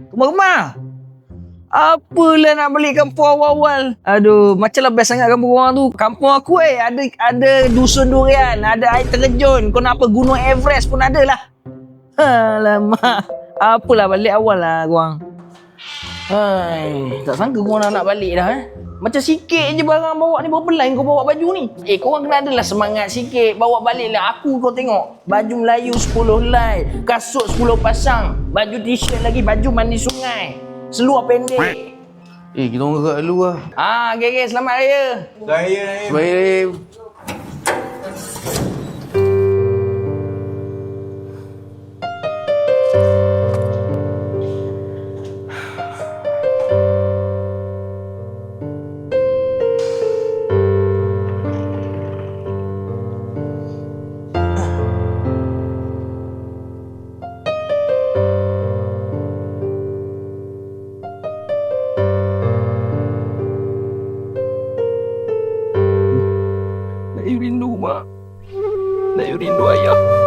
Kemar-kemar. Apalah nak balik kampung awal-awal. Aduh, macamlah best sangat kampung orang tu. Kampung aku ada dusun durian, ada air terjun. Kau nak apa, Gunung Everest pun ada lah. Alamak. Apalah balik awal lah korang. Tak sangka korang nak balik dah Macam sikit je barang bawa ni, berapa line kau bawa baju ni? Korang kena adalah semangat sikit. Bawa balik lah aku, kau tengok. Baju Melayu 10 line, kasut 10 pasang, baju t-shirt lagi, baju mandi sungai, seluar pendek. Kita orang gerak dulu lah. Okay, selamat raya. Selamat raya. Nak rindu mak. Nak rindu ayah.